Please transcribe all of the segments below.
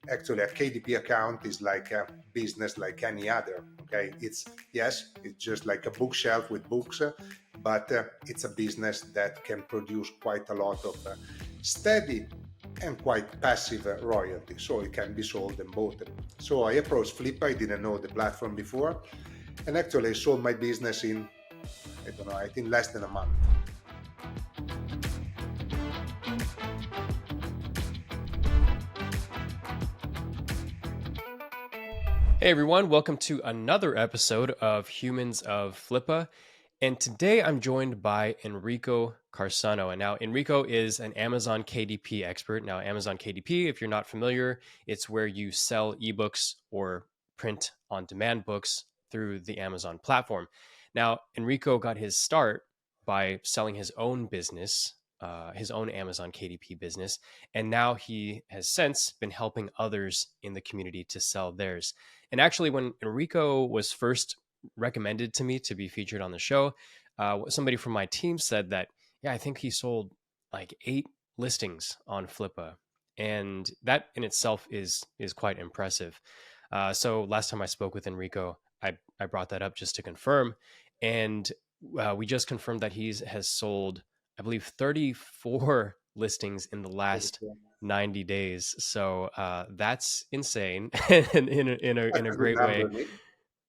actually a KDP account is like a business like any other. Okay, it's just like a bookshelf with books, but it's a business that can produce quite a lot of steady and quite passive royalty, so it can be sold and bought. So I approached Flippa. I didn't know the platform before, and actually I sold my business in, I don't know, I think less than a month. Hey everyone, welcome to another episode of Humans of Flippa. And today I'm joined by Enrico Carcino. And now Enrico is an Amazon KDP expert. Now, Amazon KDP, if you're not familiar, it's where you sell ebooks or print on demand books through the Amazon platform. Now, Enrico got his start by selling his own business, his own Amazon KDP business. And now he has since been helping others in the community to sell theirs. And actually, when Enrico was first recommended to me to be featured on the show, somebody from my team said that, yeah, I think he sold like 8 listings on Flippa, and that in itself is quite impressive. So last time I spoke with Enrico, I brought that up just to confirm, and we just confirmed that he has sold, I believe, 34 listings in the last 90 days. So that's insane in a That's a good great way. number, Nick.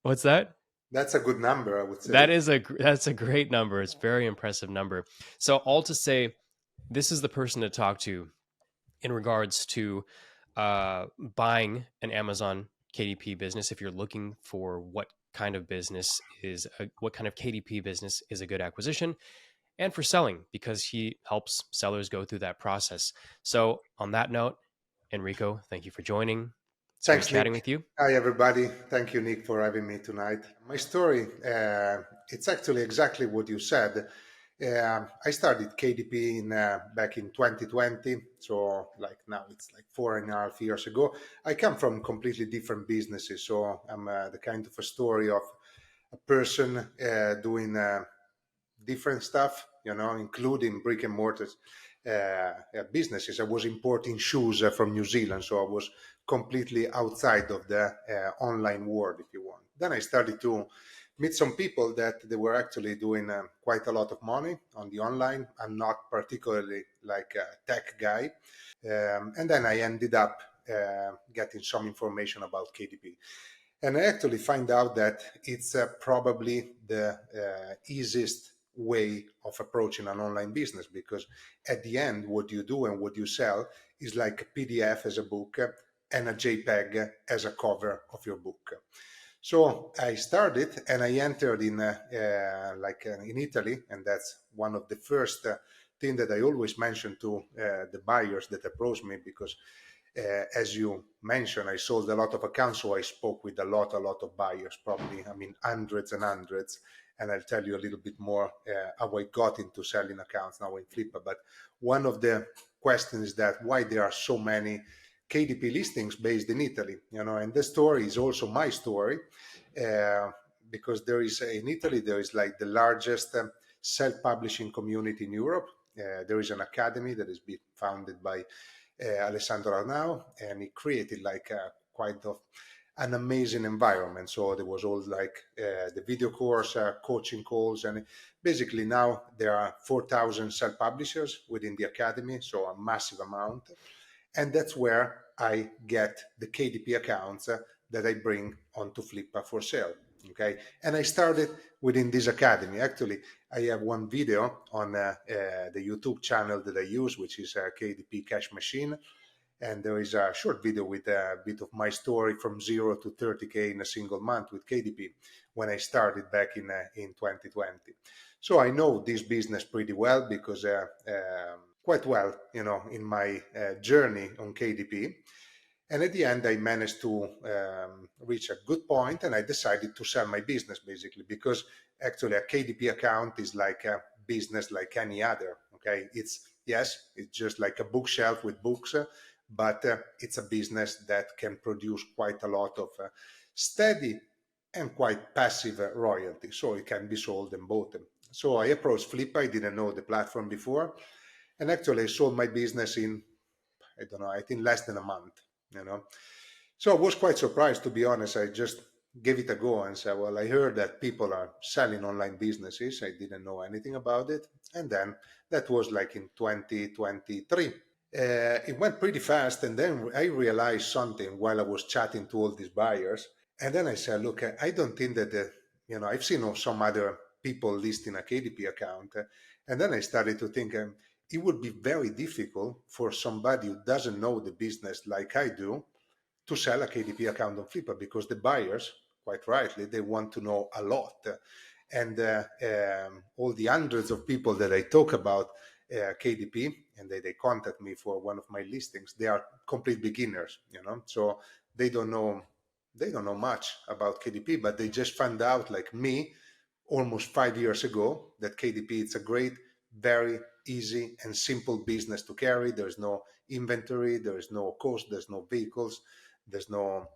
What's that? That's a good number, I would say. That's a great number. It's a very impressive number. So all to say, this is the person to talk to in regards to buying an Amazon KDP business. If you're looking for what kind of what kind of KDP business is a good acquisition, and for selling, because he helps sellers go through that process. So on that note, Enrico, thank you for joining. It's great Thanks, chatting Nick. with you. Hi, everybody. Thank you, Nick, for having me tonight. My story, it's actually exactly what you said. I started KDP back in 2020, so like now it's like 4.5 years ago. I come from completely different businesses, so I'm the kind of a story of a person doing different stuff, including brick and mortar businesses. I was importing shoes from New Zealand, so I was completely outside of the online world, if you want. Then I started to meet some people that they were actually doing quite a lot of money on the online. I'm not particularly like a tech guy. And then I ended up getting some information about KDP. And I actually find out that it's probably the easiest way of approaching an online business, because at the end, what you do and what you sell is like a PDF as a book and a JPEG as a cover of your book. So I started and I entered in in Italy, and that's one of the first thing that I always mention to the buyers that approach me, because as you mentioned, I sold a lot of accounts, so I spoke with a lot of buyers, probably, I mean, hundreds and hundreds. And I'll tell you a little bit more how I got into selling accounts now in Flippa. But one of the questions is that why there are so many KDP listings based in Italy, and the story is also my story, because there is in Italy, there is like the largest self-publishing community in Europe. There is an academy that has been founded by Alessandro Arnau, and he created like quite an amazing environment. So there was all like the video course, coaching calls, and basically now there are 4,000 self-publishers within the academy, so a massive amount. And that's where I get the KDP accounts that I bring onto Flippa for sale. Okay, and I started within this academy. Actually, I have one video on the YouTube channel that I use, which is KDP Cash Machine, and there is a short video with a bit of my story from 0 to 30K in a single month with KDP when I started back in 2020. So I know this business pretty well, because quite well, in my journey on KDP. And at the end, I managed to reach a good point, and I decided to sell my business, basically, because actually a KDP account is like a business like any other. Okay, it's just like a bookshelf with books, but it's a business that can produce quite a lot of steady and quite passive royalty, so it can be sold and bought. So I approached Flippa. I didn't know the platform before, and actually I sold my business in, I don't know, I think less than a month. you know. So I was quite surprised, to be honest. I just gave it a go and said, well, I heard that people are selling online businesses. I didn't know anything about it. And then that was like in 2023. It went pretty fast. And then I realized something while I was chatting to all these buyers. And then I said, look, I don't think that, I've seen some other people listing a KDP account. And then I started to think it would be very difficult for somebody who doesn't know the business like I do to sell a KDP account on Flippa, because the buyers, quite rightly, they want to know a lot. And all the hundreds of people that I talk about KDP, and they contact me for one of my listings, they are complete beginners, so they don't know much about KDP, but they just found out, like me, almost 5 years ago, that KDP is a great, very easy and simple business to carry. There's no inventory, there's no cost, there's no vehicles, there's no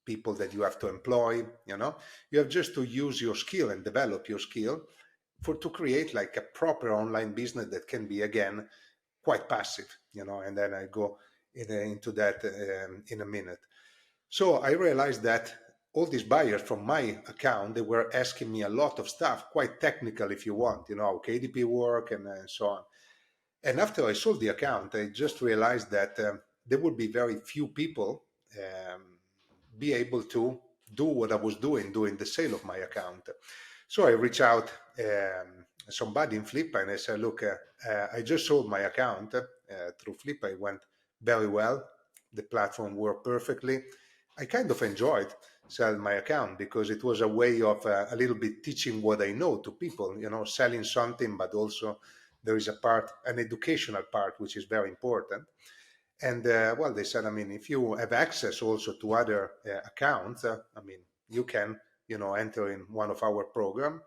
people that you have to employ. You have just to use your skill and develop your skill to create like a proper online business that can be, again, quite passive. And then I go into that in a minute. So I realized that all these buyers from my account, they were asking me a lot of stuff, quite technical if you want, how KDP work and so on. And after I sold the account, I just realized that there would be very few people um, be able to do what I was doing during the sale of my account. So I reached out somebody in Flippa and I said, look, I just sold my account through Flippa. It went very well. The platform worked perfectly. I kind of enjoyed selling my account because it was a way of a little bit teaching what I know to people, selling something, but also there is an educational part, which is very important. And well, they said, I mean, if you have access also to other accounts, I mean, you can, enter in one of our program,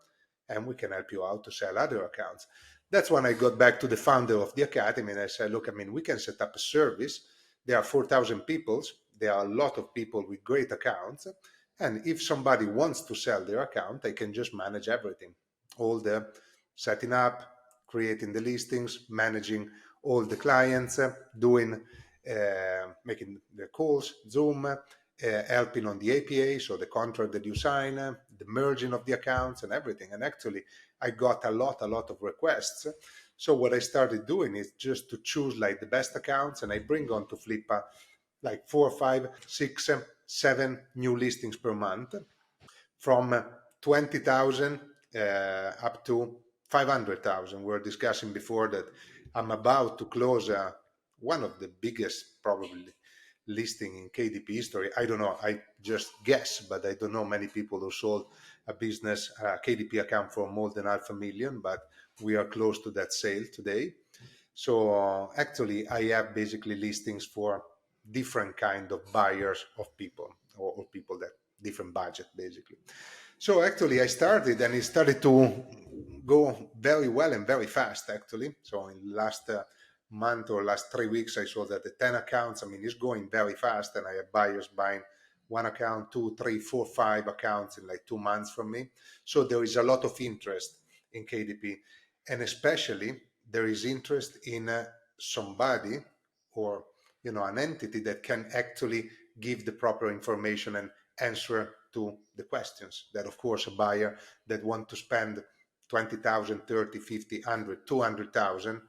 and we can help you out to sell other accounts. That's when I got back to the founder of the academy, and I said, look, I mean, we can set up a service. There are 4,000 people. There are a lot of people with great accounts. And if somebody wants to sell their account, I can just manage everything, all the setting up, creating the listings, managing all the clients, doing making the calls, Zoom, helping on the APA, so the contract that you sign, the merging of the accounts and everything. And actually, I got a lot of requests. So what I started doing is just to choose like the best accounts, and I bring on to Flippa like 4, 5, 6, 7 new listings per month, from 20,000 up to 500,000. We were discussing before that I'm about to close one of the biggest, probably, listing in KDP history. I don't know, I just guess, but I don't know many people who sold a business, a KDP account for more than 500,000, but we are close to that sale today. So actually, I have basically listings for different kind of buyers of people, or people that different budget, basically. So actually, I started, and it started to go very well and very fast, actually. So in last month or last 3 weeks, I saw that the 10 accounts, I mean, it's going very fast, and I have buyers buying one account, 2, 3, 4, 5 accounts in like 2 months from me. So there is a lot of interest in KDP, and especially there is interest in somebody, or an entity that can actually give the proper information and answer to the questions that, of course, a buyer that want to spend 20,000, 30, 50, 100, 200,000,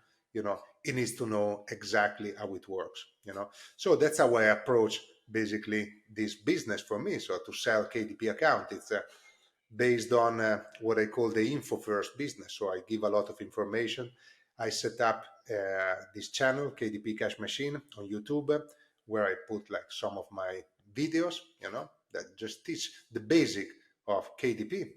he needs to know exactly how it works. So that's how I approach basically this business for me. So to sell KDP account, it's based on what I call the info first business. So I give a lot of information. I set up this channel, KDP Cash Machine, on YouTube, where I put like some of my videos, that just teach the basic of KDP,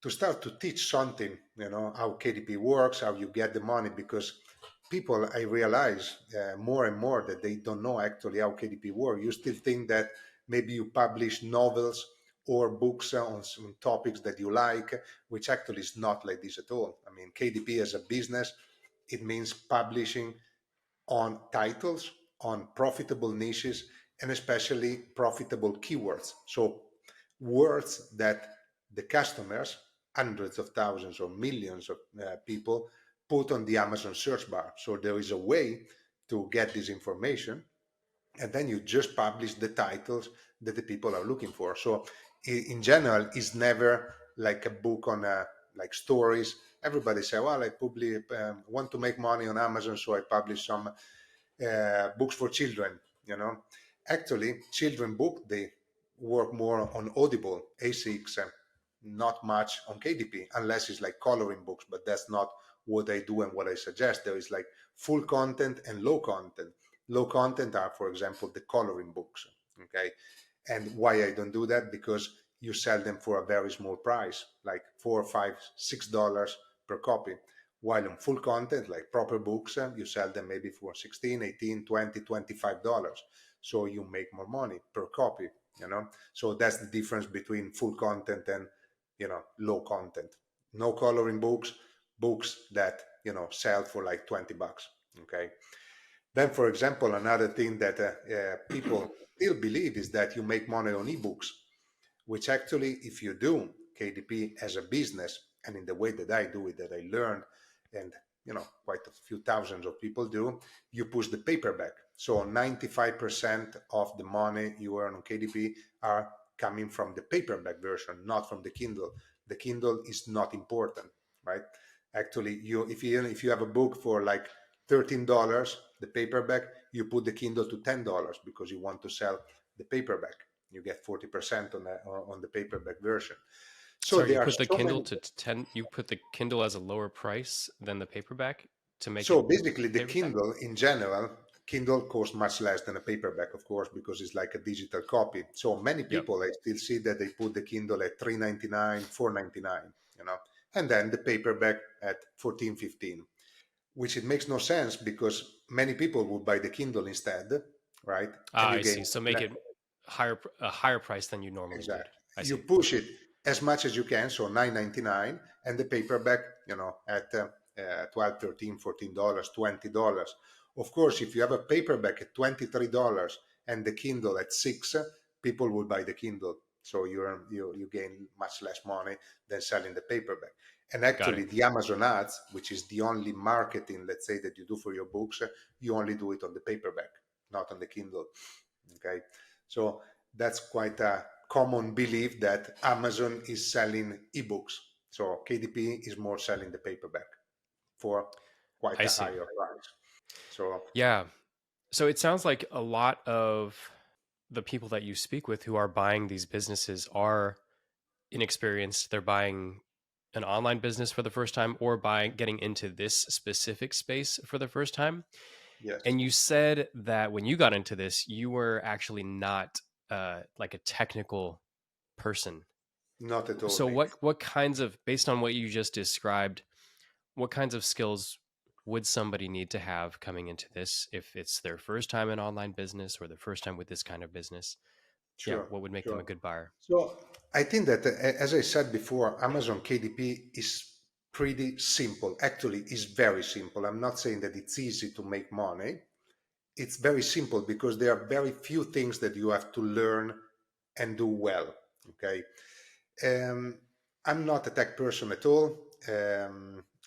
to start to teach something, how KDP works, how you get the money, because people, I realize more and more that they don't know actually how KDP works. You still think that maybe you publish novels or books on some topics that you like, which actually is not like this at all. I mean, KDP as a business, it means publishing on titles, on profitable niches, and especially profitable keywords. So words that the customers, hundreds of thousands or millions of people, put on the Amazon search bar. So there is a way to get this information and then you just publish the titles that the people are looking for. So in general, it's never like a book on like stories. Everybody say, well, I probably want to make money on Amazon, so I publish some books for children. You know, actually, children book, they work more on Audible, A6, not much on KDP, unless it's like coloring books. But that's not what I do and what I suggest. There is like full content and low content. Low content are, for example, the coloring books. Okay, and why I don't do that? Because you sell them for a very small price, like $4, $5, $6 per copy. While on full content, like proper books, you sell them maybe for 16, 18, 20, $25. So you make more money per copy, you know? So that's the difference between full content and, low content. No coloring books, books that, sell for like $20. Okay. Then, for example, another thing that people still believe is that you make money on ebooks, which actually, if you do KDP as a business, and in the way that I do it, that I learned, and quite a few thousands of people do, you push the paperback. So 95% of the money you earn on KDP are coming from the paperback version, not from the Kindle. The Kindle is not important, right? Actually, if you have a book for like $13, the paperback, you put the Kindle to $10 because you want to sell the paperback. You get 40% on the paperback version. So Sorry, you there are put the so Kindle many. to 10, you put the Kindle as a lower price than the paperback to make So it basically, the paperback? Kindle in general, Kindle costs much less than a paperback, of course, because it's like a digital copy. So many Yep. people, I still see that they put the Kindle at $3.99, $4.99, and then the paperback at 14, 15, which it makes no sense because many people would buy the Kindle instead, right? Ah, And you I see. gain. So make it a higher price than you normally would. Exactly. I You see. push it as much as you can, so 9.99, and the paperback, at 12, 13, $14, $20. Of course, if you have a paperback at $23 and the Kindle at 6, people will buy the Kindle. So you gain much less money than selling the paperback. And Got it. actually, the Amazon ads, which is the only marketing, let's say, that you do for your books, you only do it on the paperback, not on the Kindle. Okay, so that's quite a common belief that Amazon is selling ebooks. So KDP is more selling the paperback for quite I a see. higher price. So Yeah. So it sounds like a lot of the people that you speak with who are buying these businesses are inexperienced. They're buying an online business for the first time or getting into this specific space for the first time. yes, And you said that when you got into this, you were actually not like a technical person. not at all, So Nick. what kinds of, based on what you just described, what kinds of skills would somebody need to have coming into this if it's their first time in online business or their first time with this kind of business? Yeah, Sure, what would make them a sure. good buyer? So I think that, as I said before, Amazon KDP is pretty simple. Actually, it's very simple. I'm not saying that it's easy to make money. It's very simple because there are very few things that you have to learn and do well. Okay. Um, I'm not a tech person at all.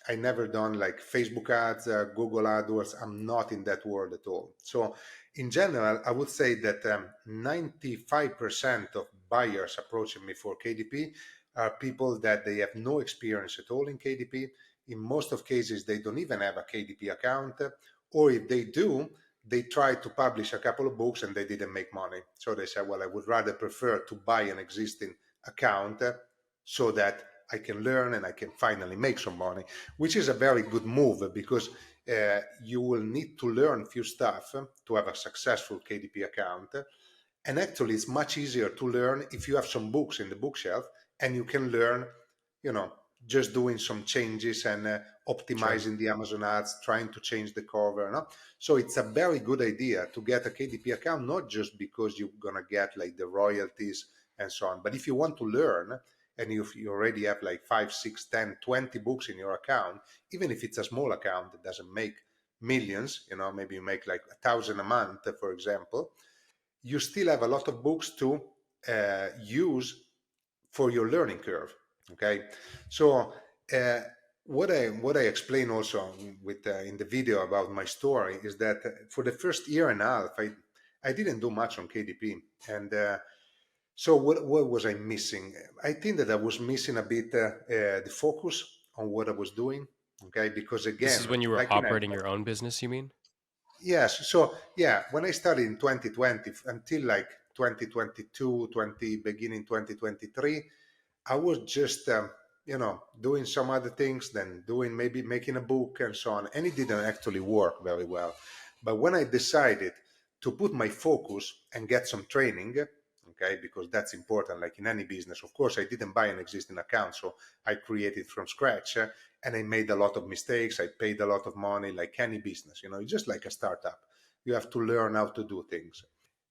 I never done like Facebook ads, Google AdWords. I'm not in that world at all. So, in general, I would say that 95% of buyers approaching me for KDP are people that they have no experience at all in KDP. In most of cases, they don't even have a KDP account, or if they do, they try to publish a couple of books and they didn't make money. So they say, well, I would rather prefer to buy an existing account so that I can learn and I can finally make some money, which is a very good move because you will need to learn few stuff to have a successful KDP account. And actually, it's much easier to learn if you have some books in the bookshelf and you can learn, you know, just doing some changes and Sure. optimizing the Amazon ads, trying to change the cover. No? So it's a very good idea to get a KDP account, not just because you're going to get like the royalties and so on, but if you want to learn and if you already have like 5, 6, 10, 20 books in your account, even if it's a small account that doesn't make millions, maybe you make like 1,000 a month, for example, you still have a lot of books to use for your learning curve. Okay, so uh, what I explain also with in the video about my story is that for the first year and a half, I didn't do much on KDP. And so what was I missing? I think that I was missing a bit the focus on what I was doing. Okay, because This is again, when you were back in operating your own business, you mean? yes, so yeah, when I started in 2020 until like 2022, 20 beginning 2023, I was just doing some other things, then doing maybe making a book and so on, and it didn't actually work very well. But when I decided to put my focus and get some training, okay, because that's important, like in any business, of course, I didn't buy an existing account, so I created from scratch, and I made a lot of mistakes. I paid a lot of money, like any business, it's just like a startup. You have to learn how to do things.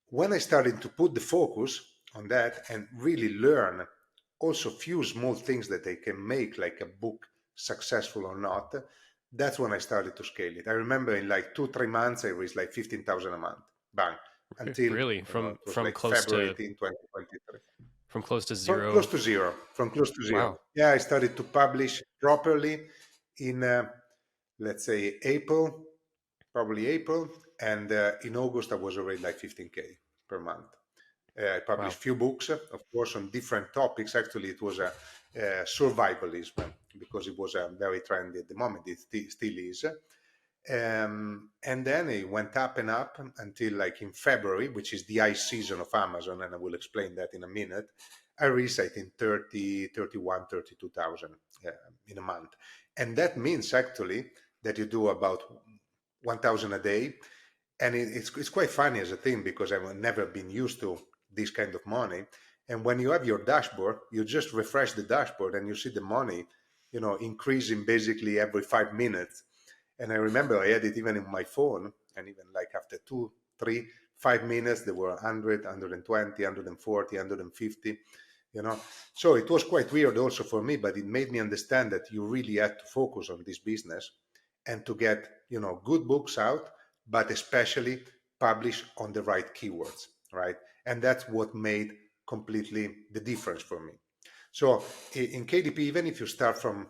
When I started to put the focus on that and really learn also few small things that they can make like a book successful or not, that's when I started to scale it. I remember in like 2-3 months I raised like 15,000 a month, bang, until Really? it was like February 18 2023. From close to From close zero? to zero, from close to zero. Wow. Yeah, I started to publish properly in let's say April, probably April, and in August I was already like 15K per month. I Wow. published few books, of course, on different topics. Actually, it was a survivalism because it was very trendy at the moment. It still is. And then it went up and up until like in February, which is the high season of Amazon, and I will explain that in a minute. I reached, I think, 30, 31, 32,000 in a month. And that means actually that you do about 1,000 a day. And it's quite funny as a thing because I've never been used to this kind of money. And when you have your dashboard, you just refresh the dashboard and you see the money, increasing basically every 5 minutes. And I remember I had it even in my phone, and even like after 2, 3, 5 minutes, there were 100, 120, 140, 150, So it was quite weird also for me, but it made me understand that you really had to focus on this business and to get, good books out, but especially publish on the right keywords, right? And that's what made completely the difference for me. So in KDP, even if you start from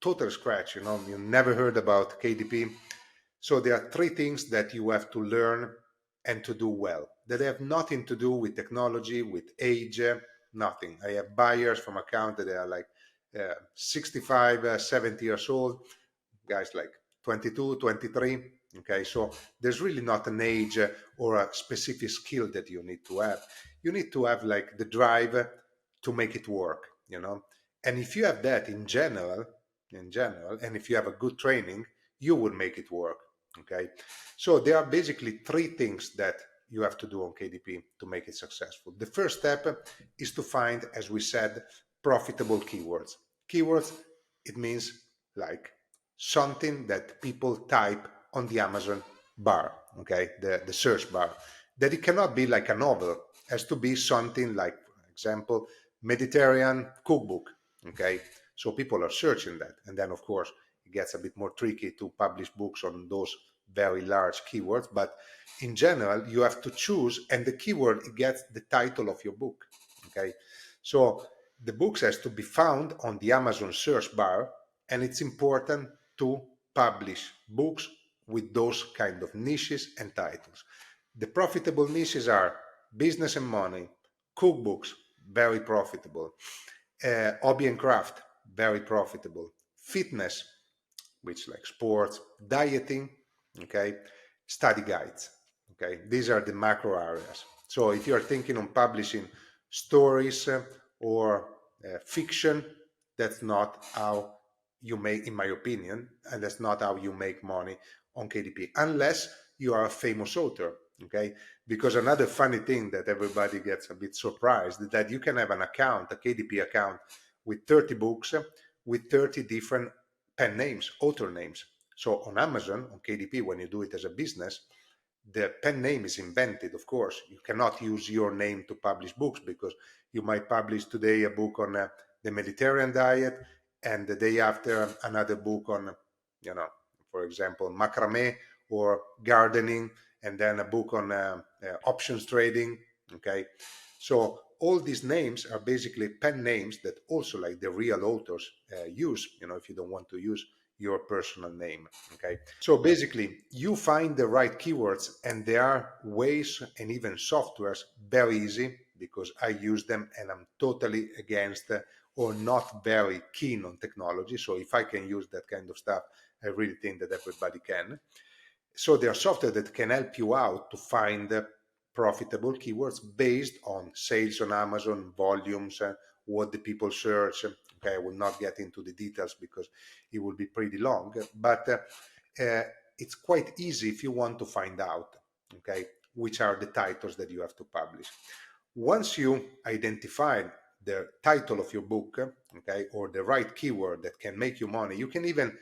total scratch, you never heard about KDP. So there are three things that you have to learn and to do well that have nothing to do with technology, with age, nothing. I have buyers from account that are like 65, 70 years old, guys like 22, 23. Okay, so there's really not an age or a specific skill that you need to have. You need to have like the drive to make it work, And if you have that in general, and if you have a good training, you will make it work. Okay, so there are basically three things that you have to do on KDP to make it successful. The first step is to find, as we said, profitable keywords. Keywords, it means like something that people type on the Amazon bar, okay, the search bar. That it cannot be like a novel, it has to be something like, for example, Mediterranean cookbook, okay. So people are searching that, and then of course it gets a bit more tricky to publish books on those very large keywords, but in general you have to choose, and the keyword it gets the title of your book, okay. So the books has to be found on the Amazon search bar, and it's important to publish books with those kind of niches and titles. The profitable niches are business and money, cookbooks, very profitable, hobby and craft, very profitable, fitness, which like sports, dieting, okay, study guides, okay. These are the macro areas. So if you're thinking on publishing stories or fiction, that's not how you make, in my opinion, and that's not how you make money on KDP, unless you are a famous author, okay. Because another funny thing that everybody gets a bit surprised is that you can have an account, a KDP account, with 30 books, with 30 different pen names, author names. So on Amazon, on KDP, when you do it as a business, the pen name is invented, of course. You cannot use your name to publish books because you might publish today a book on the Mediterranean diet, and the day after another book on, for example, macrame or gardening, and then a book on options trading, okay? So all these names are basically pen names that also like the real authors use, if you don't want to use your personal name. Okay, so basically you find the right keywords, and there are ways and even softwares very easy, because I use them and I'm totally against or not very keen on technology. So if I can use that kind of stuff, I really think that everybody can. So there are software that can help you out to find profitable keywords based on sales on Amazon, volumes, what the people search. Okay, I will not get into the details because it will be pretty long, but it's quite easy if you want to find out, okay, which are the titles that you have to publish. Once you identify the title of your book, okay, or the right keyword that can make you money, you can even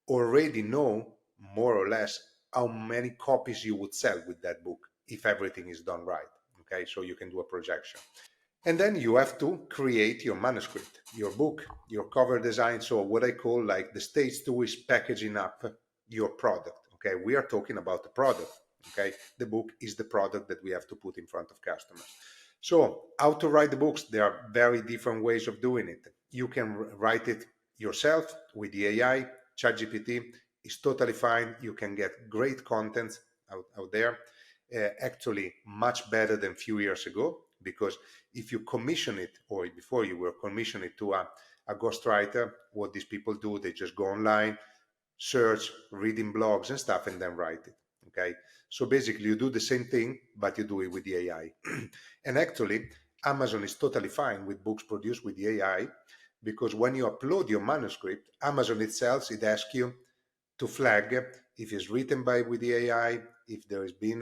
already know more or less how many copies you would sell with that book if everything is done right. Okay, so you can do a projection. And then you have to create your manuscript, your book, your cover design. So what I call like the stage 2 is packaging up your product. Okay, we are talking about the product. Okay, the book is the product that we have to put in front of customers. So how to write the books? There are very different ways of doing it. You can write it yourself with the AI. ChatGPT is totally fine. You can get great content out there, actually much better than a few years ago, because if you commission it, or before you were commissioning it to a ghostwriter, what these people do, they just go online, search, reading blogs and stuff, and then write it. Okay, so basically you do the same thing, but you do it with the AI. And actually, Amazon is totally fine with books produced with the AI, because when you upload your manuscript, Amazon itself, it asks you to flag if it's written by with the AI, if there has been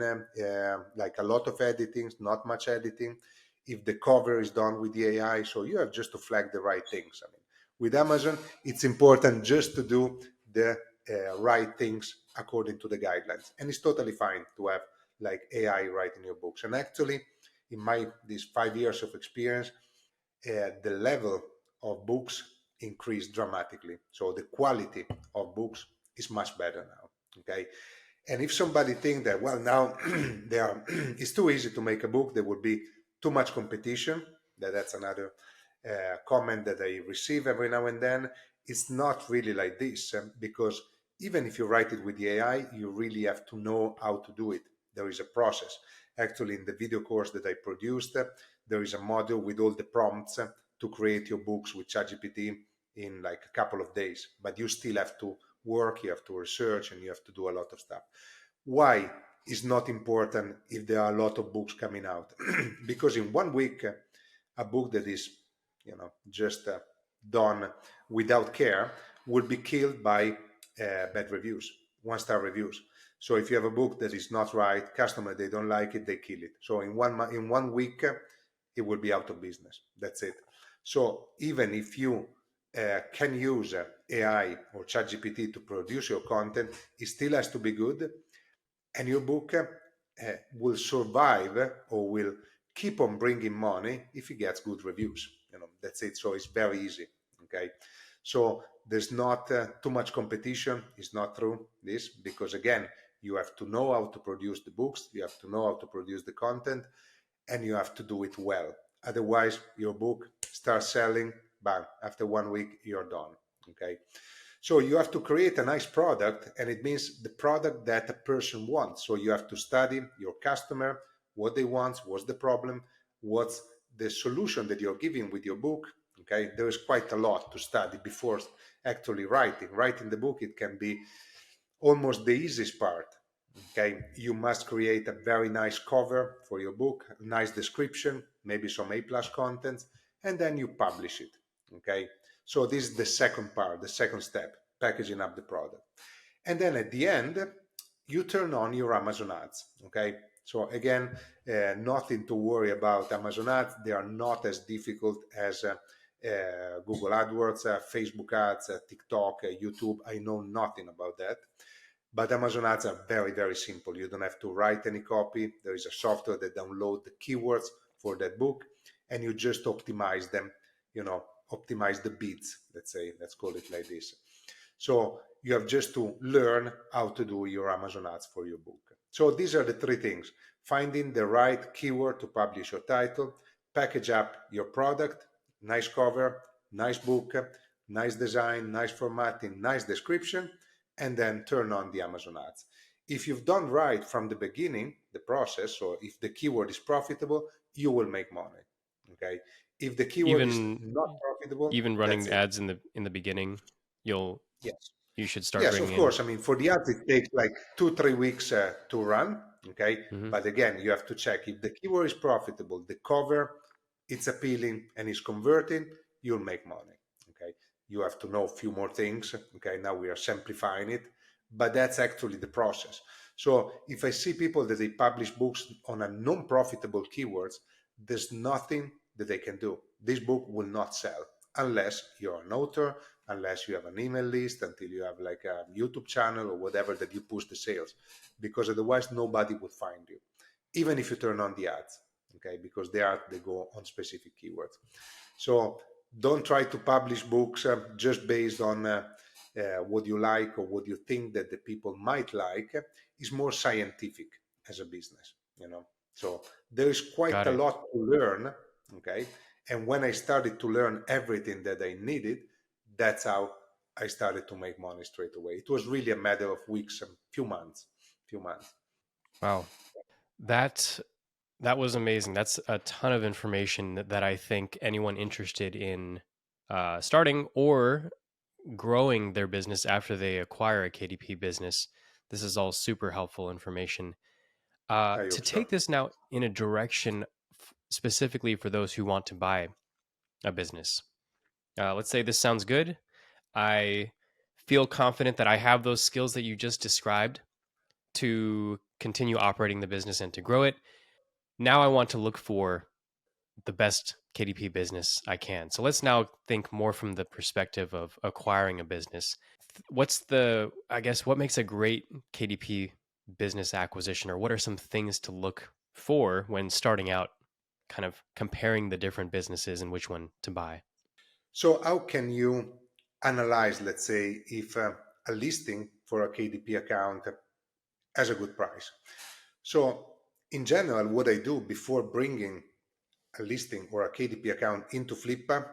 like a lot of editing, not much editing, if the cover is done with the AI. So you have just to flag the right things. I mean, with Amazon, it's important just to do the right things according to the guidelines, and it's totally fine to have like AI writing your books. And actually, in my these 5 years of experience, the level of books increased dramatically. So the quality of books is much better now. Okay. And if somebody think that, well, now it's too easy to make a book, there would be too much competition. That's another comment that I receive every now and then. It's not really like this, because even if you write it with the AI, you really have to know how to do it. There is a process. Actually, in the video course that I produced, there is a module with all the prompts to create your books with ChatGPT in like a couple of days. But you still have to work, you have to research, and you have to do a lot of stuff. Why is not important if there are a lot of books coming out? Because in 1 week, a book that is, just done without care will be killed by bad reviews, 1-star reviews. So if you have a book that is not right, customer, they don't like it, they kill it. So in 1 week, it will be out of business. That's it. So even if you can use AI or ChatGPT to produce your content, it still has to be good, and your book will survive or will keep on bringing money if it gets good reviews. That's it. So it's very easy. Okay, so there's not too much competition. It's not true, this, because again, you have to know how to produce the books, you have to know how to produce the content, and you have to do it well. Otherwise, your book starts selling, bang, after 1 week, you're done. Okay. So you have to create a nice product, and it means the product that a person wants. So you have to study your customer, what they want, what's the problem, what's the solution that you're giving with your book. Okay. There is quite a lot to study before actually writing. Writing the book, it can be almost the easiest part. Okay, you must create a very nice cover for your book, a nice description, maybe some A+ content, and then you publish it. Okay, so this is the second part, the second step, packaging up the product. And then at the end, you turn on your Amazon ads. Okay, so again, nothing to worry about Amazon ads. They are not as difficult as Google AdWords, Facebook ads, TikTok, YouTube. I know nothing about that. But Amazon ads are very, very simple. You don't have to write any copy. There is a software that downloads the keywords for that book, and you just optimize them, optimize the bids, let's call it like this. So you have just to learn how to do your Amazon ads for your book. So these are the 3 things: finding the right keyword to publish your title, package up your product, nice cover, nice book, nice design, nice formatting, nice description, and then turn on the Amazon ads. If you've done right from the beginning, the process, or if the keyword is profitable, you will make money. Okay. If the keyword is Even not profitable, even that's running it. ads in the beginning, Yes. you should start Yes, of bringing in. course. I mean, for the ads, it takes like 2, 3 weeks to run. Okay. Hmm. But again, you have to check if the keyword is profitable, the cover, it's appealing and is converting, you'll make money. Okay. You have to know a few more things. Okay. Now we are simplifying it, but that's actually the process. So if I see people that they publish books on a non-profitable keywords, there's nothing that they can do. This book will not sell unless you're an author, unless you have an email list, until you have like a YouTube channel or whatever that you push the sales, because otherwise nobody would find you, even if you turn on the ads, okay, because they go on specific keywords. So don't try to publish books just based on what you like or what you think that the people might like. Is more scientific as a business, you know. So there is quite Got a it. lot to learn, okay. And when I started to learn everything that I needed, that's how I started to make money straight away. It was really a matter of weeks and few months. Wow. That that was amazing. That's a ton of information that I think anyone interested in starting or growing their business after they acquire a KDP business, this is all super helpful information. I To hope so. take this now in a direction specifically for those who want to buy a business, let's say this sounds good. I feel confident that I have those skills that you just described to continue operating the business and to grow it. Now I want to look for the best KDP business I can. So let's now think more from the perspective of acquiring a business. What makes a great KDP business acquisition, or what are some things to look for when starting out, kind of comparing the different businesses and which one to buy? So how can you analyze, let's say, if a listing for a KDP account has a good price? So in general, what I do before bringing a listing or a KDP account into Flippa,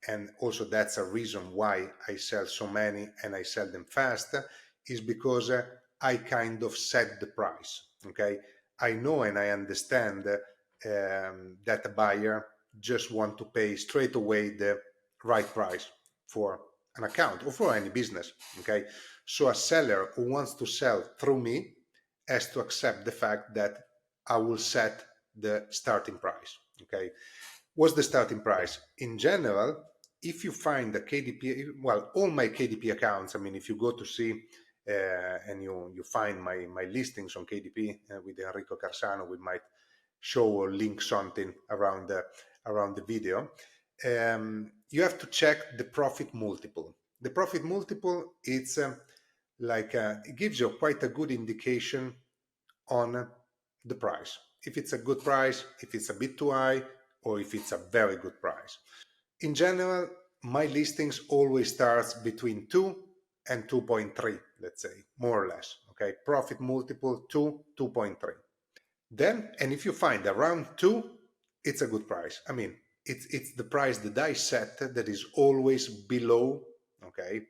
and also that's a reason why I sell so many and I sell them fast, is because I kind of set the price. Okay, I know and I understand that a buyer just want to pay straight away the right price for an account or for any business. Okay, so a seller who wants to sell through me has to accept the fact that I will set the starting price. Okay, what's the starting price? In general, if you find a KDP, well, all my KDP accounts, I mean, if you go to see and you find my listings on KDP with Enrico Carcino, we might show or link something around the video. You have to check the profit multiple. The profit multiple, it's it gives you quite a good indication on the price. If it's a good price, if it's a bit too high, or if it's a very good price. In general, my listings always starts between 2 and 2.3, let's say, more or less. Okay, profit multiple 2, 2.3. Then, and if you find around 2, it's a good price. I mean, it's the price that I set that is always below, okay,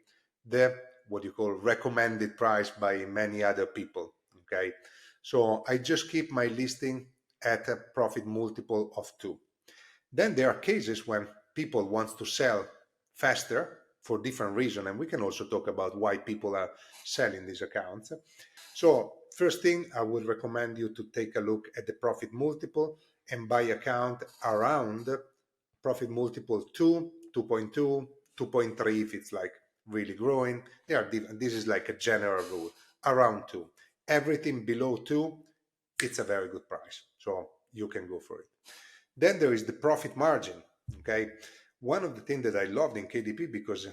the what you call recommended price by many other people. Okay, so I just keep my listing at a profit multiple of 2. Then there are cases when people want to sell faster for different reasons, and we can also talk about why people are selling these accounts. So first thing, I would recommend you to take a look at the profit multiple and buy account around profit multiple 2, 2.2, 2.3 if it's like really growing. They are different. This is like a general rule, around 2. Everything below 2, it's a very good price. So you can go for it. Then there is the profit margin. Okay, one of the things that I loved in KDP because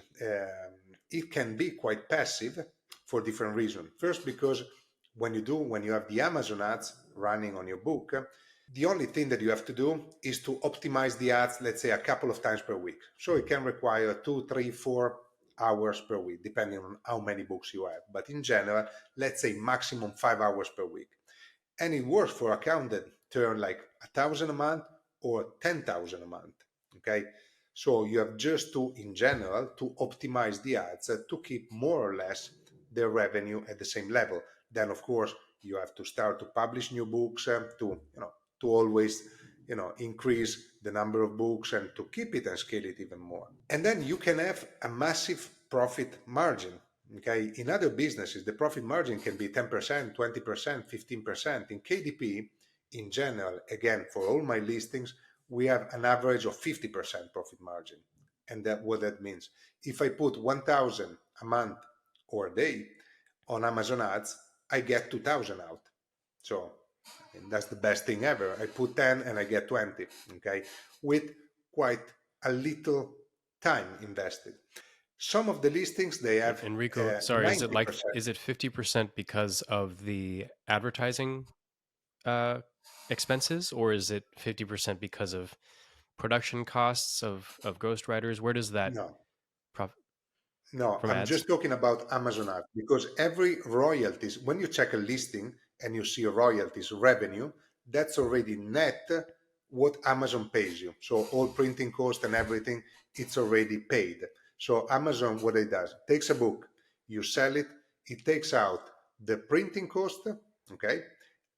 it can be quite passive for different reasons. First, because when you have the Amazon ads running on your book, the only thing that you have to do is to optimize the ads, let's say a couple of times per week. So it can require 2, 3, 4 hours per week, depending on how many books you have. But in general, let's say maximum 5 hours per week. And it works for account that turn like 1,000 a month or 10,000 a month. Okay. So you have just to, in general, to optimize the ads to keep more or less the revenue at the same level. Then, of course, you have to start to publish new books to always increase the number of books and to keep it and scale it even more. And then you can have a massive profit margin. Okay, in other businesses, the profit margin can be 10%, 20%, 15%. In KDP, in general, again, for all my listings, we have an average of 50% profit margin. And that what that means. If I put 1,000 a month or a day on Amazon ads, I get 2,000 out. So that's the best thing ever. I put 10 and I get 20, okay, with quite a little time invested. Some of the listings, they have Enrico, sorry, 90%. is it 50% because of the advertising expenses, or is it 50% because of production costs of ghostwriters? Where does that No, profit no, from I'm ads? just talking about Amazon ads because every royalties, when you check a listing and you see royalties revenue, that's already net what Amazon pays you. So all printing cost and everything, it's already paid. So Amazon, what it does, takes a book, you sell it, it takes out the printing cost, okay,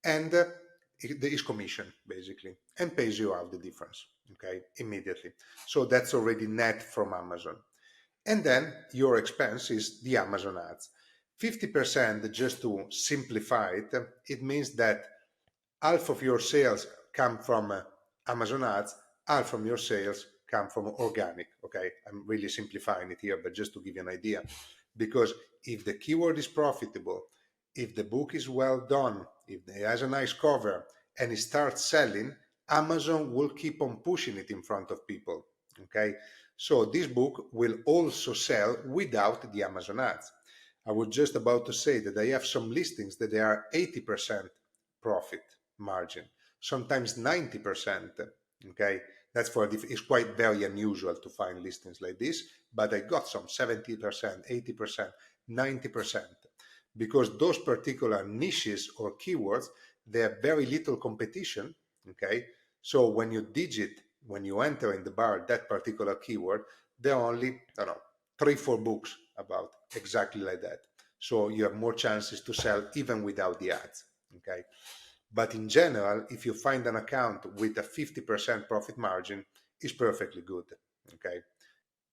and is commission basically, and pays you out the difference, okay, immediately. So that's already net from Amazon. And then your expense is the Amazon ads. 50%, just to simplify it, it means that half of your sales come from Amazon ads, half from your sales come from organic. Okay, I'm really simplifying it here, but just to give you an idea. Because if the keyword is profitable, if the book is well done, if it has a nice cover, and it starts selling, Amazon will keep on pushing it in front of people. Okay, so this book will also sell without the Amazon ads. I was just about to say that I have some listings that they are 80% profit margin, sometimes 90%. Okay, that's it's quite very unusual to find listings like this, but I got some 70%, 80%, 90%, because those particular niches or keywords, they have very little competition. Okay, so when you enter in the bar that particular keyword, there are only, I don't know, 3, 4 books about exactly like that. So you have more chances to sell even without the ads. Okay, but in general, if you find an account with a 50% profit margin, it's perfectly good. Okay,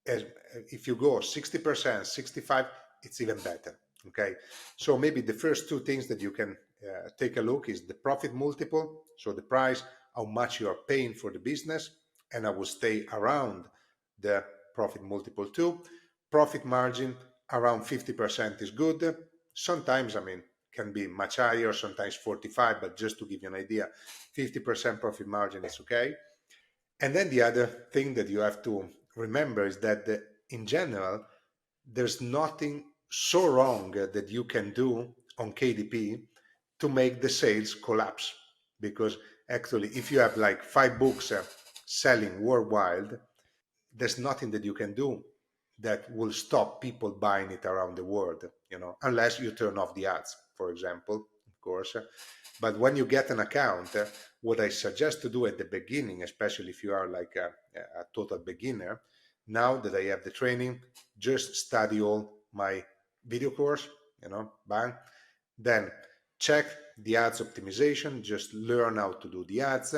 as, if you go 60%, 65, it's even better. Okay, so maybe the first two things that you can take a look is the profit multiple, so the price, how much you are paying for the business, and I will stay around the profit multiple too. Profit margin around 50% is good. Sometimes, I mean, can be much higher, sometimes 45, but just to give you an idea, 50% profit margin is okay. And then the other thing that you have to remember is that in general, there's nothing so wrong that you can do on KDP to make the sales collapse. Because actually, if you have like 5 books selling worldwide, there's nothing that you can do that will stop people buying it around the world, unless you turn off the ads, for example, of course. But when you get an account, what I suggest to do at the beginning, especially if you are like a total beginner, now that I have the training, just study all my video course, bang, then check the ads optimization, just learn how to do the ads,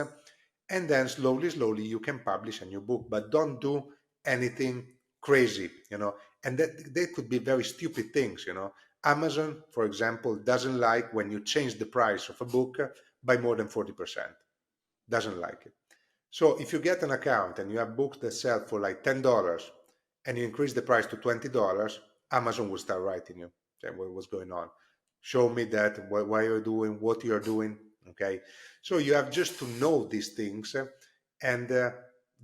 and then slowly you can publish a new book. But don't do anything crazy, and that they could be very stupid things. Amazon, for example, doesn't like when you change the price of a book by more than 40%. Doesn't like it. So if you get an account and you have books that sell for like $10 and you increase the price to $20, Amazon will start writing you, saying, what's going on? Show me that, why you're doing what you're doing. Okay, so you have just to know these things and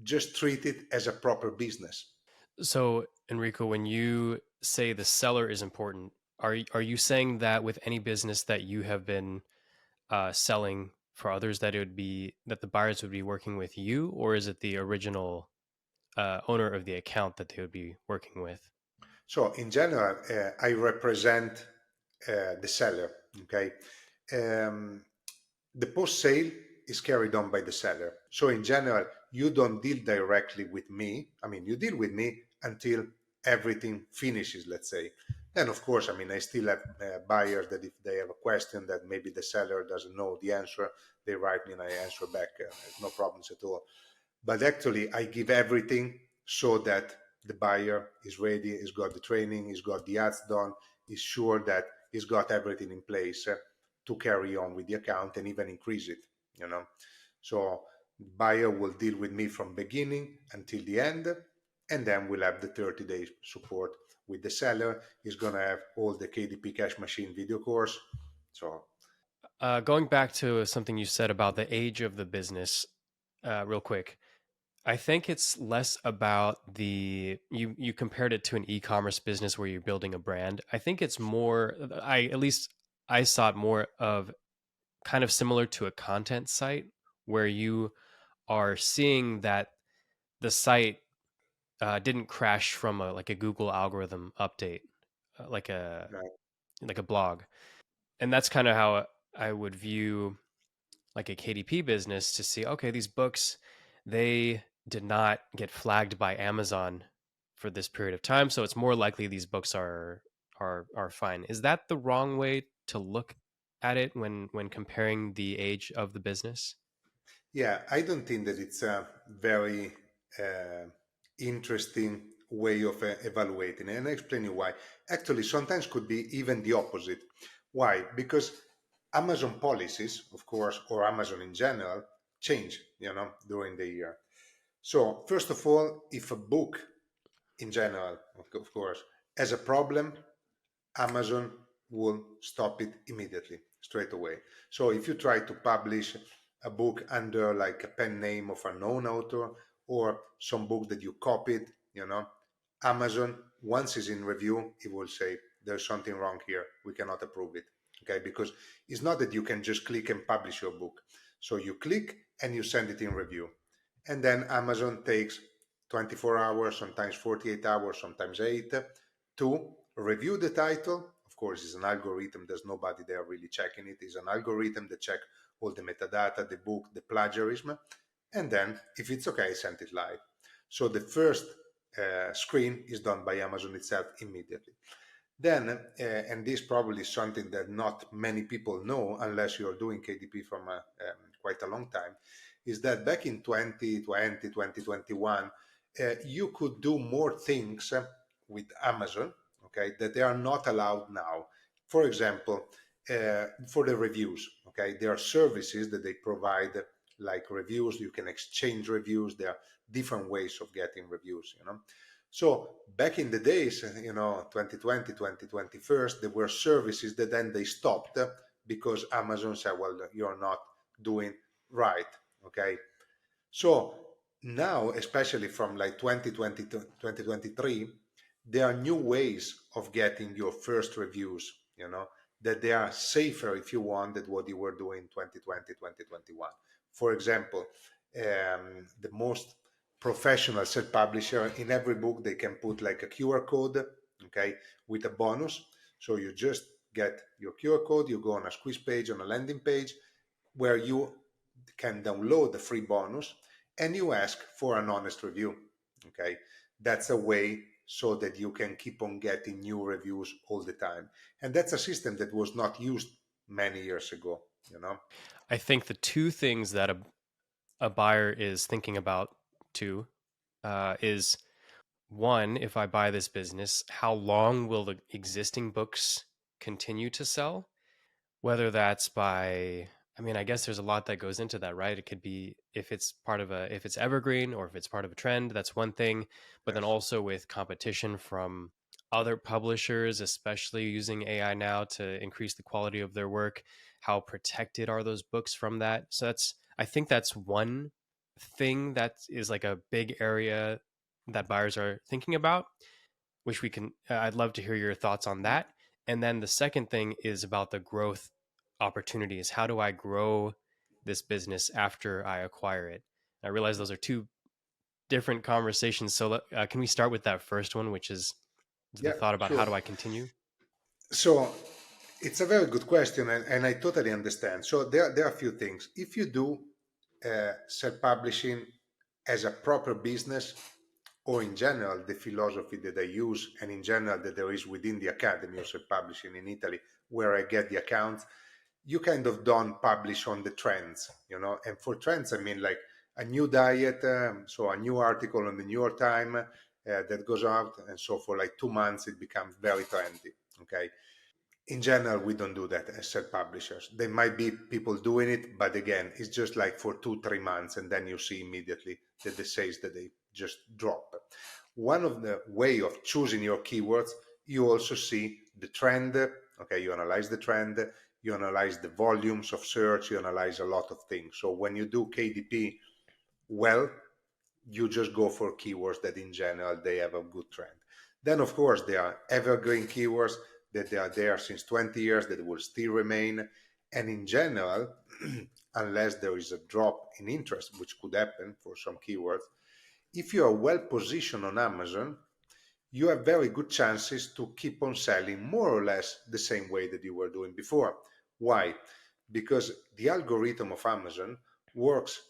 just treat it as a proper business. So, Enrico, when you say the seller is important, are you saying that with any business that you have been selling for others, that it would be that the buyers would be working with you, or is it the original owner of the account that they would be working with? So in general, I represent the seller. Okay, um, the post sale is carried on by the seller. So in general, you don't deal directly with me. I mean, you deal with me until everything finishes, let's say. Then, of course, I mean, I still have buyers that if they have a question that maybe the seller doesn't know the answer, they write me and I answer back. No problems at all. But actually, I give everything so that the buyer is ready, he's got the training, he's got the ads done, he's sure that he's got everything in place to carry on with the account and even increase it, you know. So buyer will deal with me from beginning until the end, and then we'll have the 30 days support with the seller. He's going to have all the KDP Cash Machine video course. So Going back to something you said about the age of the business, real quick. I think it's less about the you compared it to an e-commerce business where you're building a brand. I think it's more I at least I saw it more of kind of similar to a content site where you are seeing that the site didn't crash from a like a Google algorithm update, like a uh, like a blog, and that's kind of how I would view like a KDP business to see, okay, these books, they did not get flagged by Amazon for this period of time, so it's more likely these books are fine. Is that the wrong way to look at it when comparing the age of the business? yeah, I don't think that it's a very uh, interesting way of evaluating it. And I explain you why. Actually, sometimes could be even the opposite. Why? Because Amazon policies, of course, or Amazon in general, change, during the year. So, first of all, if a book in general, of course, has a problem, Amazon will stop it immediately, straight away. So if you try to publish a book under like a pen name of a known author or some book that you copied, Amazon, once it's in review, it will say there's something wrong here. We cannot approve it. Okay, because it's not that you can just click and publish your book. So you click and you send it in review. And then Amazon takes 24 hours, sometimes 48 hours, sometimes 8 to review the title. Of course, it's an algorithm. There's nobody there really checking it. It's an algorithm that check all the metadata, the book, the plagiarism, and then if it's okay, send it live. So the first screen is done by Amazon itself immediately. Then, and this probably is something that not many people know unless you're doing KDP from quite a long time, is that back in 2020, 2021, you could do more things with Amazon, okay, that they are not allowed now. For example, for the reviews, okay, there are services that they provide like reviews. You can exchange reviews. There are different ways of getting reviews. So back in the days, 2020, 2021, there were services that then they stopped because Amazon said, well, you're not doing right. Okay. So now, especially from like 2020 to 2023, there are new ways of getting your first reviews, that they are safer if you want than what you were doing 2020, 2021. For example, the most professional self-publisher, in every book, they can put like a QR code, okay, with a bonus. So you just get your QR code, you go on a squeeze page, on a landing page, where you can download the free bonus and you ask for an honest review. Okay, that's a way so that you can keep on getting new reviews all the time. And that's a system that was not used many years ago. I think the two things that a buyer is thinking about too is one, if I buy this business, how long will the existing books continue to sell? Whether that's by, I mean, I guess there's a lot that goes into that, right? It could be if it's part of a, if it's evergreen or if it's part of a trend, that's one thing. But then Yes. also with competition from other publishers, especially using AI now to increase the quality of their work, how protected are those books from that? So that's, I think that's one thing that is like a big area that buyers are thinking about, which we can, I'd love to hear your thoughts on that. And then the second thing is about the growth opportunities. How do I grow this business after I acquire it? I realize those are two different conversations. So can we start with that first one, which is the Yeah, thought about how sure. do I continue? So it's a very good question, and I totally understand. So there are a few things. If you do self-publishing as a proper business, or in general the philosophy that I use, and in general that there is within the Academy of Self-Publishing in Italy, where I get the accounts, you kind of don't publish on the trends, and for trends I mean like a new diet, so a new article on the New York Times that goes out, and so for like 2 months it becomes very trendy. Okay, in general we don't do that as self-publishers. There might be people doing it, but again, it's just like for 2-3 months, and then you see immediately that the sales that they just drop. One of the way of choosing your keywords, you also see the trend. Okay, you analyze the trend, you analyze the volumes of search, you analyze a lot of things. So when you do KDP well, you just go for keywords that in general they have a good trend. Then of course there are evergreen keywords that they are there since 20 years that will still remain. And in general, unless there is a drop in interest, which could happen for some keywords, if you are well positioned on Amazon, you have very good chances to keep on selling more or less the same way that you were doing before. Why? Because the algorithm of Amazon works,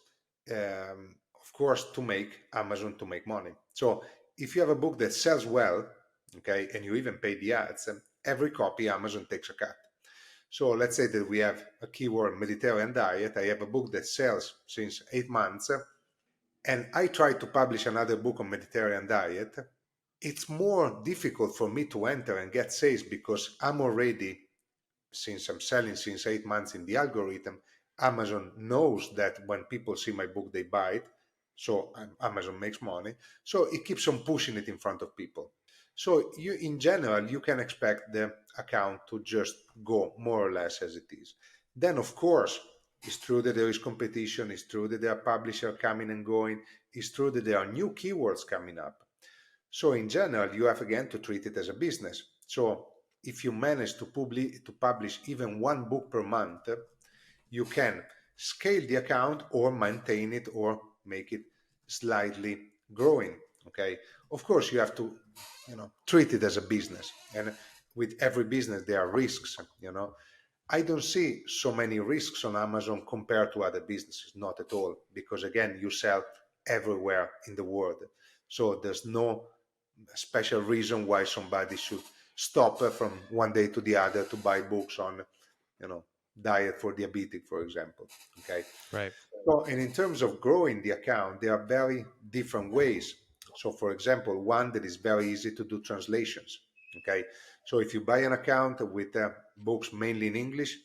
of course, to make Amazon to make money. So if you have a book that sells well, okay, and you even pay the ads, every copy Amazon takes a cut. So let's say that we have a keyword Mediterranean diet. I have a book that sells since 8 months, and I try to publish another book on Mediterranean diet. It's more difficult for me to enter and get sales because I'm already, since I'm selling since 8 months in the algorithm, Amazon knows that when people see my book, they buy it. So Amazon makes money. So it keeps on pushing it in front of people. So you, in general, you can expect the account to just go more or less as it is. Then, of course, it's true that there is competition. It's true that there are publishers coming and going. It's true that there are new keywords coming up. So in general, you have again to treat it as a business. So if you manage to publish even one book per month, you can scale the account or maintain it or make it slightly growing. Okay. Of course, you have to, treat it as a business, and with every business there are risks. I don't see so many risks on Amazon compared to other businesses, not at all, because again, you sell everywhere in the world. So there's no special reason why somebody should stop from one day to the other to buy books on, you know, diet for diabetic, for example. Okay. Right. So, and in terms of growing the account, there are very different ways. So, for example, one that is very easy to do translations. Okay. So, if you buy an account with books mainly in English,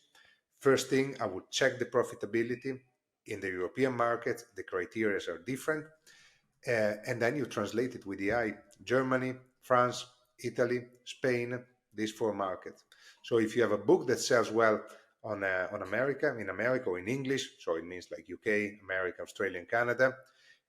first thing I would check the profitability in the European market. The criteria are different. And then you translate it with AI. Germany, France, Italy, Spain, these four markets. So if you have a book that sells well on America, in America or in English, so it means like UK, America, Australia, and Canada,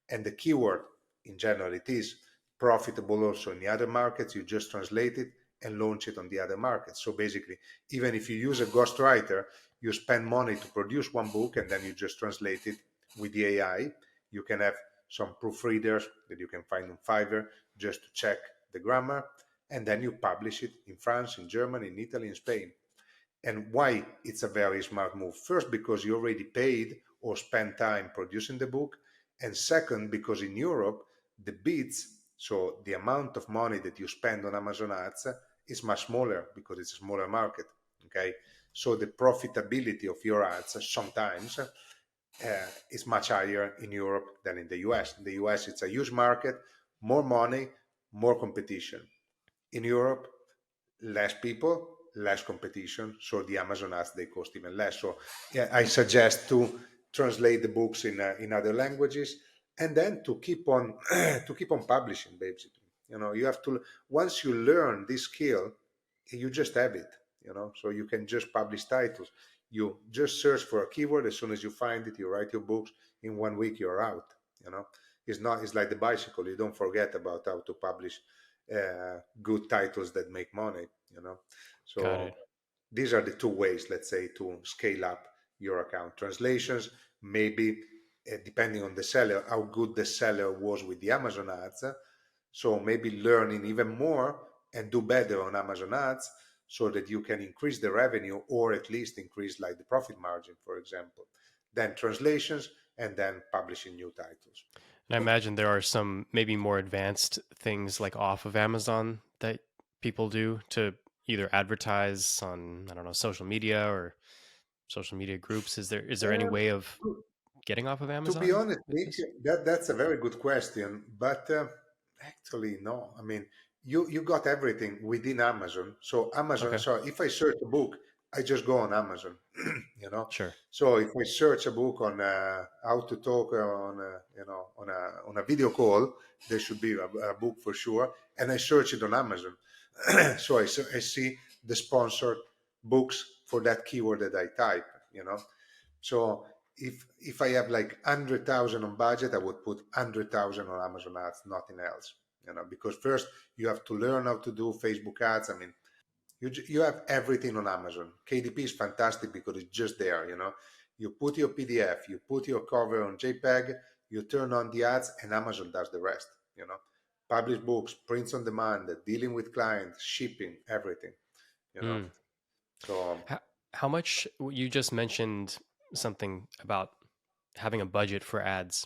and the keyword in general it is profitable also in the other markets, you just translate it and launch it on the other markets. So basically, even if you use a ghostwriter, you spend money to produce one book and then you just translate it with the AI. You can have some proofreaders that you can find on Fiverr just to check the grammar, and then you publish it in France, in Germany, in Italy, in Spain. And why it's a very smart move? First, because you already paid or spent time producing the book, and second, because in Europe the bids, so the amount of money that you spend on Amazon ads, is much smaller because it's a smaller market. Okay, so the profitability of your ads sometimes is much higher in Europe than in the US. In the US, it's a huge market, more money, more competition. In Europe, less people, less competition. So the Amazon ads, they cost even less. So yeah, I suggest to translate the books in other languages, and then to keep on to keep on publishing. Basically, you have to, once you learn this skill, you just have it. So you can just publish titles. You just search for a keyword. As soon as you find it, you write your books. In 1 week, you're out. It's like the bicycle. You don't forget about how to publish good titles that make money. Got So it. these are the two ways, let's say, to scale up your account. Translations, maybe depending on the seller, how good the seller was with the Amazon ads. So maybe learning even more and do better on Amazon ads so that you can increase the revenue or at least increase like the profit margin, for example. Then translations, and then publishing new titles. And I imagine there are some maybe more advanced things like off of Amazon that people do to either advertise on, I don't know, social media or social media groups. Is there any Um, way of getting off of To be Amazon honest, with Nick, this? that's a very good question, but actually, no. I mean, you got everything within Amazon. So Amazon. Okay, So if I search a book, I just go on Amazon. You know. sure. So if I search a book on how to talk on on a video call, there should be a book for sure, and I search it on Amazon. So I see the sponsored books for that keyword that I type. You know. So if I have like 100,000 on budget, I would put 100,000 on Amazon ads, nothing else. Because first you have to learn how to do Facebook ads. I mean, you have everything on Amazon. KDP is fantastic because it's just there. You put your PDF, you put your cover on JPEG, you turn on the ads, and Amazon does the rest. Publish books, prints on demand, dealing with clients, shipping, everything. You know, Mm. so How much you just mentioned something about having a budget for ads.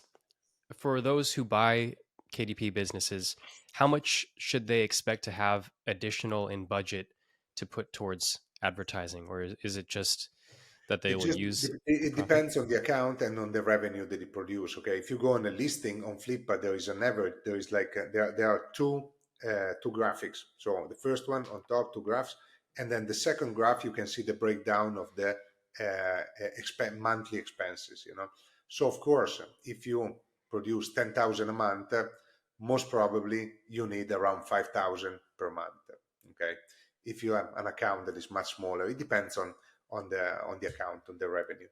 For those who buy KDP businesses, how much should they expect to have additional in budget to put towards advertising, or is it just that they It will just use it profit? depends on the account and on the revenue that it produce. Okay, if you go on a listing on Flippa, there is an average. There is like there are two graphics. So the first one on top, two graphs, and then the second graph you can see the breakdown of the monthly expenses. So of course, if you produce 10,000 a month, most probably you need around 5,000 per month. Okay, if you have an account that is much smaller, it depends on the account, on the revenue.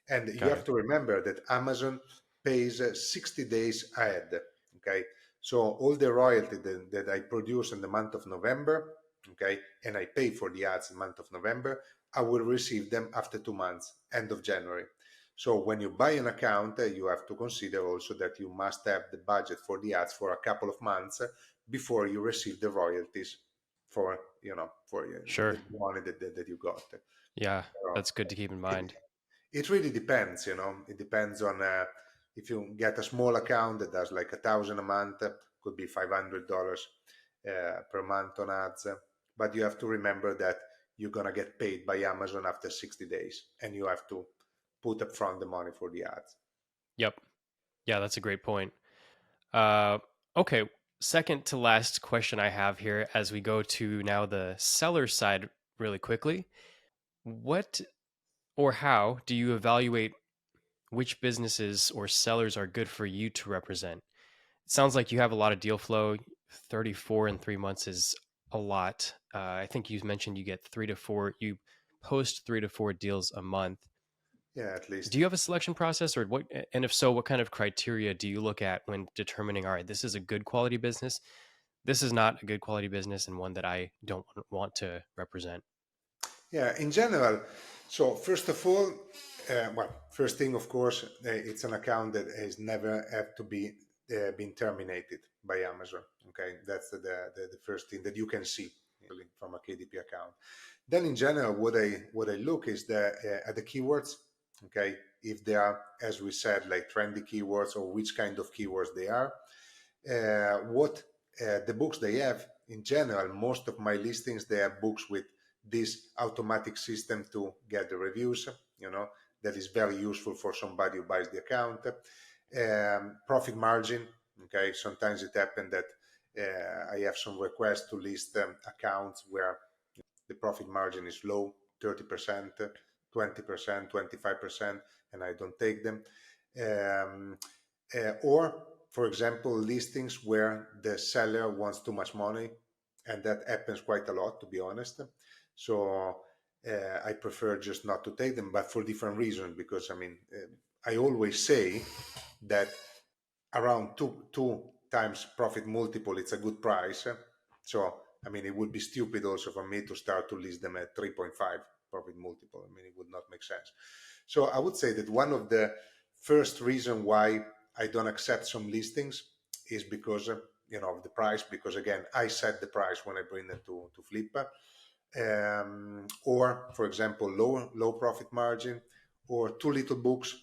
And you Got have it. to remember that Amazon pays 60 days ahead. Okay, so all the royalty that I produce in the month of November, okay, and I pay for the ads in the month of November, I will receive them after 2 months, end of January. So when you buy an account, you have to consider also that you must have the budget for the ads for a couple of months before you receive the royalties for Sure. the money that you got. Yeah, So that's good to keep in it, mind. it really depends. It depends on if you get a small account that does like 1,000 a month, could be $500 per month on ads. But you have to remember that you're gonna get paid by Amazon after 60 days, and you have to put upfront the money for the ads. Yep. Yeah, that's a great point. Uh, okay. Second to last question I have here as we go to now the seller side really quickly. What or how do you evaluate which businesses or sellers are good for you to represent? It sounds like you have a lot of deal flow. 34 in 3 months is a lot. I think you mentioned you get you post 3 to 4 deals a month. Yeah, at Do least. you have a selection process or what? And if so, what kind of criteria do you look at when determining, all right, this is a good quality business, this is not a good quality business, and one that I don't want to represent? Yeah, in general. So first of all, first thing, of course, it's an account that has never had to be been terminated by Amazon. Okay, that's the first thing that you can see from a KDP account. Then, in general, what I look is at the keywords. Okay, if they are, as we said, like trendy keywords or which kind of keywords they are. What the books they have in general, most of my listings they have books with this automatic system to get the reviews. That is very useful for somebody who buys the account. Profit margin. Okay, sometimes it happens that I have some requests to list accounts where the profit margin is low, 30%, 20%, 25%, and I don't take them. Um, or, for example, listings where the seller wants too much money, and that happens quite a lot, to be honest. So I prefer just not to take them, but for different reasons. Because I always say that around two times profit multiple, it's a good price. So it would be stupid also for me to start to list them at 3.5 profit multiple. It would not make sense. So I would say that one of the first reason why I don't accept some listings is because of the price. Because again, I set the price when I bring them to Flippa, or for example, low profit margin, or too little books.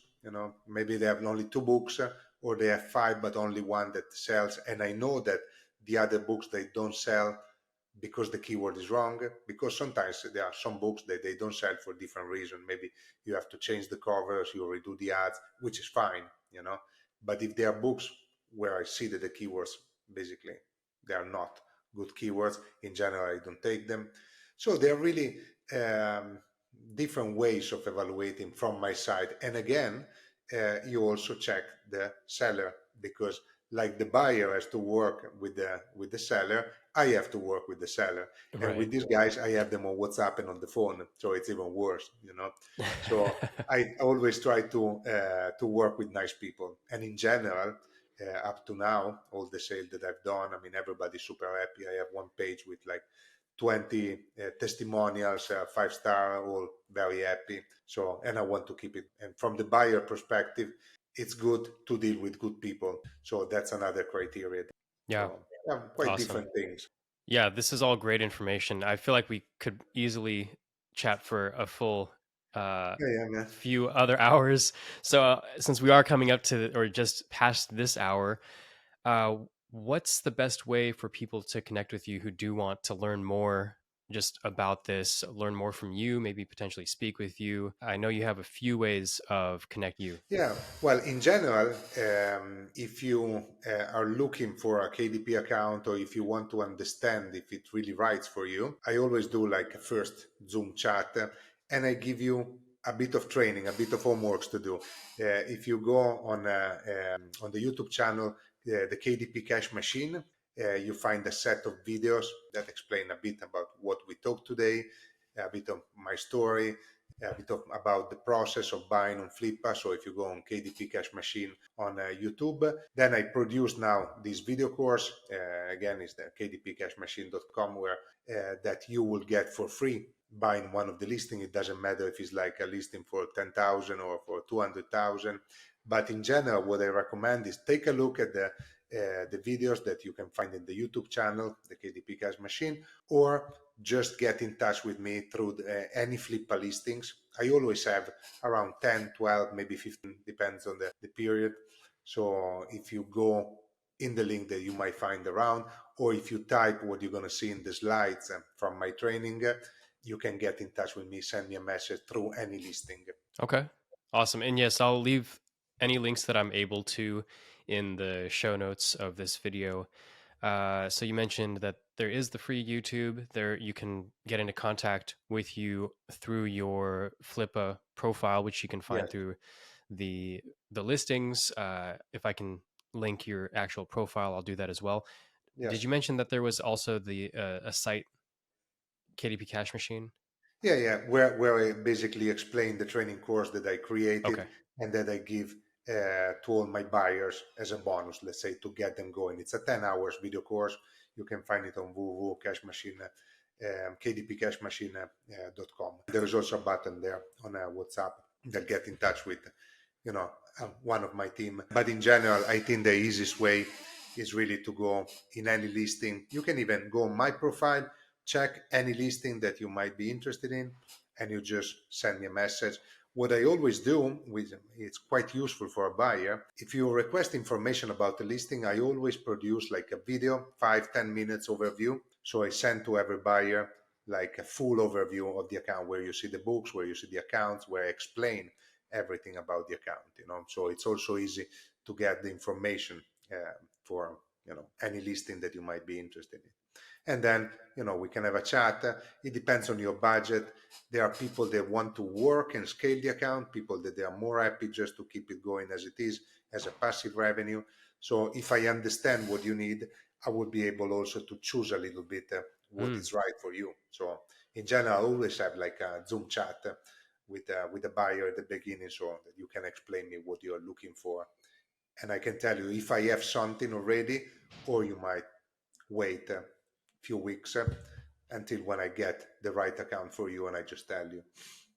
Maybe they have only two books, or they have five but only one that sells, and I know that the other books they don't sell because the keyword is wrong, because sometimes there are some books that they don't sell for different reasons. Maybe you have to change the covers, you redo the ads, which is fine. But if there are books where I see that the keywords basically they are not good keywords, in general I don't take them. So there are really um, different ways of evaluating from my side. And again, you also check the seller, because like the buyer has to work with the seller, I have to work with the seller. And Right. with these guys, I have them on WhatsApp and on the phone, so it's even worse. So I always try to work with nice people. And in general, up to now, all the sales that I've done, I mean, everybody's super happy. I have one page with like 20 testimonials, 5-star, all very happy. So, and I want to keep it. And from the buyer perspective, it's good to deal with good people. So that's another criteria. Yeah. So yeah, quite Awesome. different things. Yeah, this is all great information. I feel like we could easily chat for a full uh, Yeah, yeah, man. few other hours. So, since we are coming up to or just past this hour, uh, what's the best way for people to connect with you who do want to learn more just about this, learn more from you, maybe potentially speak with you? I know you have a few ways of connect you. Yeah, well, in general, if you are looking for a KDP account, or if you want to understand if it really writes for you, I always do like a first Zoom chat, and I give you a bit of training, a bit of homeworks to do. If you go on the YouTube channel, the KDP Cash Machine, you find a set of videos that explain a bit about what we talked today, a bit of my story, a bit about the process of buying on Flippa. So if you go on KDP Cash Machine on YouTube, then I produce now this video course. Again, it's the kdpcashmachine.com, where that you will get for free buying one of the listing. It doesn't matter if it's like a listing for 10,000 or for 200,000. But in general, what I recommend is take a look at the videos that you can find in the YouTube channel, the KDP Cash Machine, or just get in touch with me through any Flippa listings. I always have around 10, 12, maybe 15, depends on the period. So if you go in the link that you might find around, or if you type what you're going to see in the slides from my training, you can get in touch with me, send me a message through any listing. Okay. Awesome. And yes, I'll leave any links that I'm able to in the show notes of this video. So you mentioned that there is the free YouTube. There you can get into contact with you through your Flippa profile, which you can find Yes, through the listings. If I can link your actual profile, I'll do that as well. Did yes. you mention that there was also the a site KDP Cash Machine? Yeah, yeah, where I basically explain the training course that I created, Okay. and that I give to all my buyers as a bonus, let's say, to get them going. It's a 10 hours video course. You can find it on www.cashmachine, kdpcashmachine.com. There is also a button there on WhatsApp that get in touch with, one of my team. But in general, I think the easiest way is really to go in any listing. You can even go on my profile, check any listing that you might be interested in, and you just send me a message. What I always do, which it's quite useful for a buyer, if you request information about the listing, I always produce like a video, 5-10 minutes overview. So I send to every buyer like a full overview of the account, where you see the books, where you see the accounts, where I explain everything about the account. So it's also easy to get the information for any listing that you might be interested in. And then we can have a chat. It depends on your budget. There are people that want to work and scale the account, people that they are more happy just to keep it going as it is, as a passive revenue. So if I understand what you need, I would be able also to choose a little bit what Mm, is right for you. So in general, I always have like a Zoom chat with the buyer at the beginning, so that you can explain me what you're looking for, and I can tell you if I have something already, or you might wait a few weeks until when I get the right account for you, and I just tell you.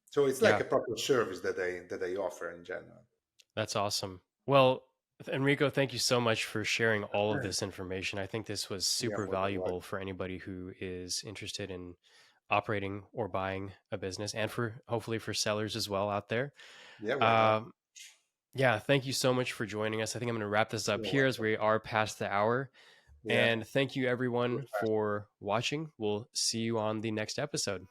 So it's like yeah. a proper service that I offer in general. That's awesome. Well, Enrico, thank you so much for sharing all of Yeah, this information. I think this was yeah, super more than valuable welcome. for anybody who is interested in operating or buying a business, and for hopefully for sellers as well out there. Yeah, why not? Um, Yeah, thank you so much for joining us. I think I'm going to wrap this up You're here as welcome. we are past the hour. Yeah. And thank you Good everyone fast. for watching. We'll see you on the next episode.